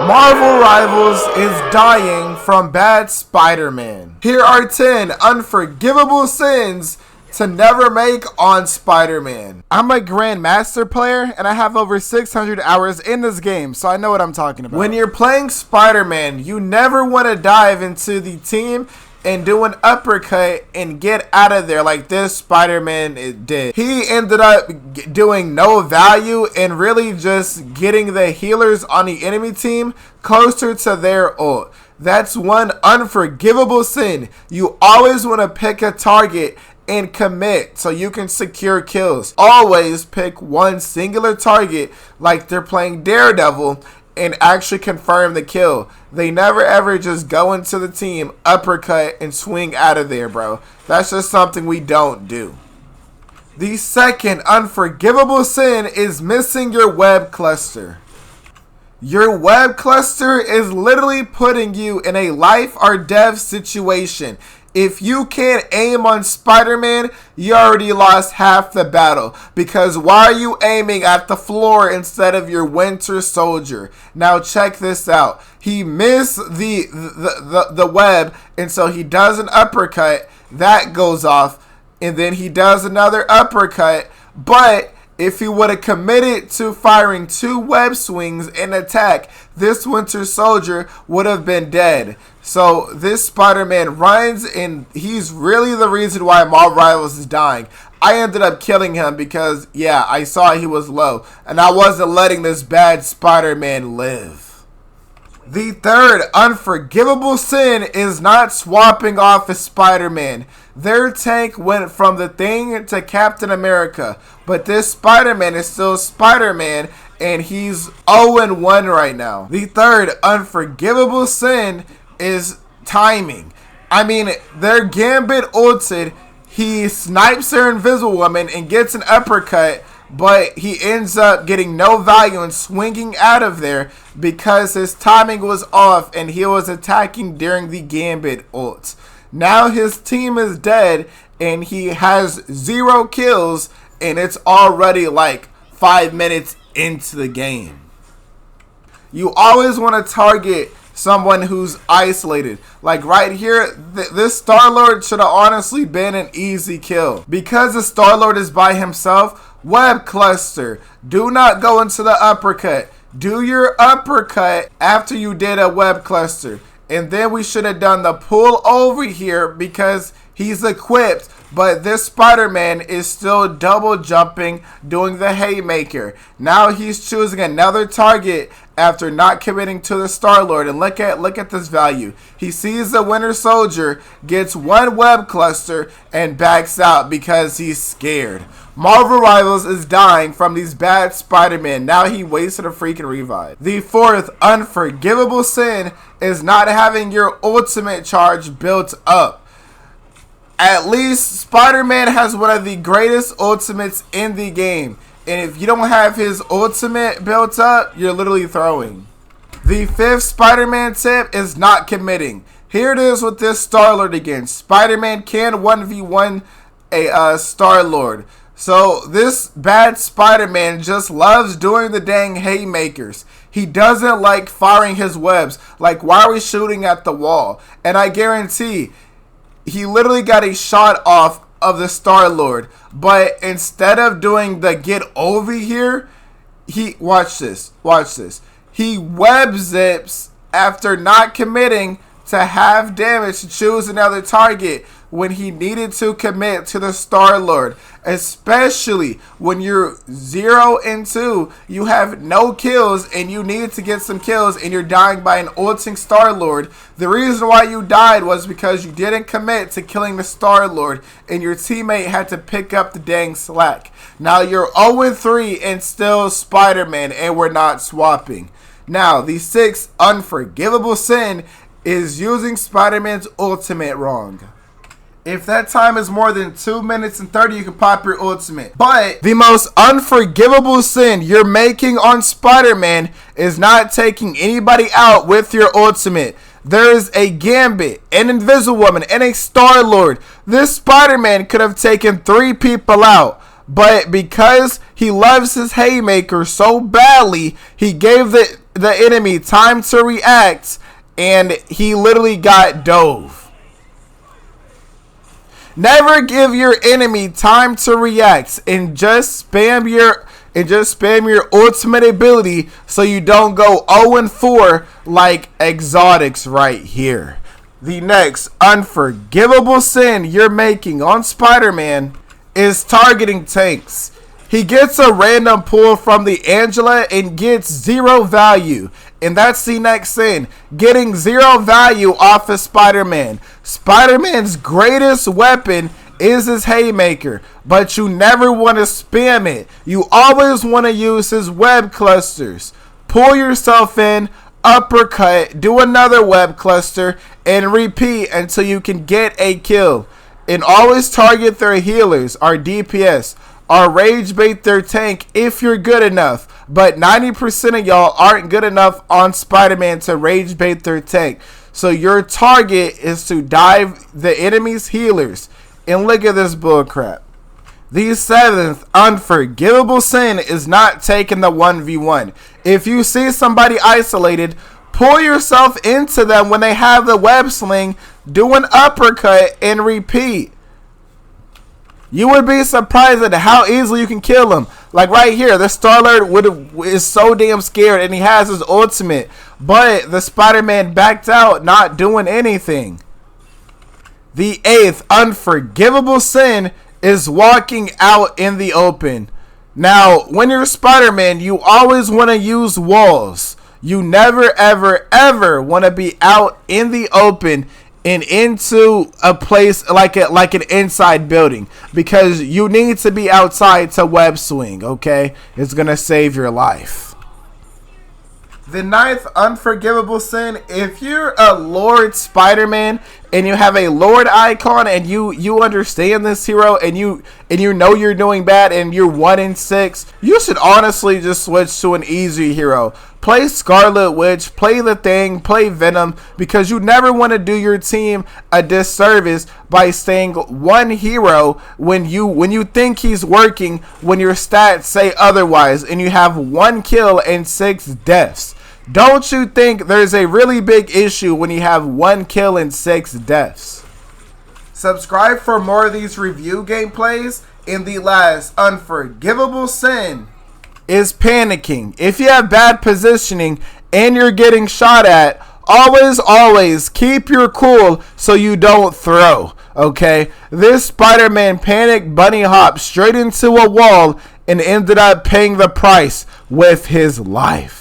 Marvel Rivals is dying from bad Spider-Man. Here are 10 unforgivable sins to never make on Spider-Man. I'm a Grandmaster player and I have over 600 hours in this game, so I know what I'm talking about. When you're playing Spider-Man, you never want to dive into the team and do an uppercut and get out of there like this Spider-Man did. He ended up doing no value and really just getting the healers on the enemy team closer to their ult. That's one unforgivable sin. You always want to pick a target and commit so you can secure kills. Always pick one singular target like they're playing Daredevil and actually confirm the kill. They never ever just go into the team, uppercut, and swing out of there, bro. That's just something we don't do. The second unforgivable sin is missing your web cluster. Your web cluster is literally putting you in a life or death situation. If you can't aim on Spider-Man, you already lost half the battle. Because why are you aiming at the floor instead of your Winter Soldier? Now check this out. He missed the web, and so he does an uppercut. That goes off. And then he does another uppercut. But if he would have committed to firing 2 web swings and attack, this Winter Soldier would have been dead. So this Spider-Man runs, and he's really the reason why Marvel Rivals is dying. I ended up killing him because, yeah, I saw he was low, and I wasn't letting this bad Spider-Man live. The third unforgivable sin is not swapping off as Spider-Man. Their tank went from the Thing to Captain America, but this Spider-Man is still Spider-Man, and he's 0-1 right now. The third unforgivable sin is timing. I mean, their Gambit ulted, he snipes their Invisible Woman and gets an uppercut, but he ends up getting no value and swinging out of there because his timing was off and he was attacking during the Gambit ult. Now his team is dead and he has 0 kills, and it's already like 5 minutes into the game. You always want to target someone who's isolated. Like right here, this Star-Lord should have honestly been an easy kill. Because the Star-Lord is by himself, web cluster. Do not go into the uppercut. Do your uppercut after you did a web cluster. And then we should have done the pull over here because he's equipped, but this Spider-Man is still double jumping, doing the haymaker. Now he's choosing another target after not committing to the Star-Lord. And look at this value. He sees the Winter Soldier, gets 1 web cluster, and backs out because he's scared. Marvel Rivals is dying from these bad Spider-Man. Now he wasted a freaking revive. The fourth unforgivable sin is not having your ultimate charge built up. At least Spider-Man has one of the greatest ultimates in the game. And if you don't have his ultimate built up, you're literally throwing. The fifth Spider-Man tip is not committing. Here it is with this Star-Lord again. Spider-Man can 1v1 a Star-Lord. So this bad Spider-Man just loves doing the dang haymakers. He doesn't like firing his webs. Like, why are we shooting at the wall? And I guarantee he literally got a shot off of the Star-Lord. But instead of doing the get over here, watch this. He web zips after not committing to half damage to choose another target when he needed to commit to the Star-Lord. Especially when you're 0-2, you have no kills and you need to get some kills and you're dying by an ulting Star-Lord. The reason why you died was because you didn't commit to killing the Star-Lord and your teammate had to pick up the dang slack. Now you're 0-3 and still Spider-Man, and we're not swapping. Now, the sixth unforgivable sin is using Spider-Man's ultimate wrong. If that time is more than 2 minutes and 30, you can pop your ultimate. But the most unforgivable sin you're making on Spider-Man is not taking anybody out with your ultimate. There is a Gambit, an Invisible Woman, and a Star-Lord. This Spider-Man could have taken 3 people out. But because he loves his haymaker so badly, he gave the enemy time to react, and he literally got dove. Never give your enemy time to react, and just spam your ultimate ability so you don't go 0-4 like Exotics right here. The next unforgivable sin you're making on Spider-Man is targeting tanks. He gets a random pull from the Angela and gets 0 value. And that's the next sin. Getting 0 value off of Spider-Man. Spider-Man's greatest weapon is his haymaker, but you never want to spam it. You always want to use his web clusters. Pull yourself in, uppercut, do another web cluster, and repeat until you can get a kill. And always target their healers, our DPS, or rage bait their tank if you're good enough. But 90% of y'all aren't good enough on Spider-Man to rage bait their tank. So your target is to dive the enemy's healers. And look at this bullcrap. The 7th unforgivable sin is not taking the 1v1. If you see somebody isolated, pull yourself into them when they have the web sling, do an uppercut, and repeat. You would be surprised at how easily you can kill him. Like right here, the Star-Lord is so damn scared and he has his ultimate. But the Spider-Man backed out, not doing anything. The 8th unforgivable sin is walking out in the open. Now, when you're Spider-Man, you always want to use walls. You never, ever, ever want to be out in the open and into a place like an inside building, because you need to be outside to web swing, okay? It's going to save your life. The 9th unforgivable sin, if you're a Lord Spider-Man and you have a Lord icon and you understand this hero and you know you're doing bad and you're 1-6, you should honestly just switch to an easy hero. Play Scarlet Witch, play the Thing, play Venom, because you never want to do your team a disservice by staying one hero when you think he's working, when your stats say otherwise and you have 1 kill and 6 deaths. Don't you think there's a really big issue when you have 1 kill and 6 deaths? Subscribe for more of these review gameplays. And the last unforgivable sin is panicking. If you have bad positioning and you're getting shot at, always keep your cool so you don't throw, okay? This Spider-Man panic bunny hop straight into a wall and ended up paying the price with his life.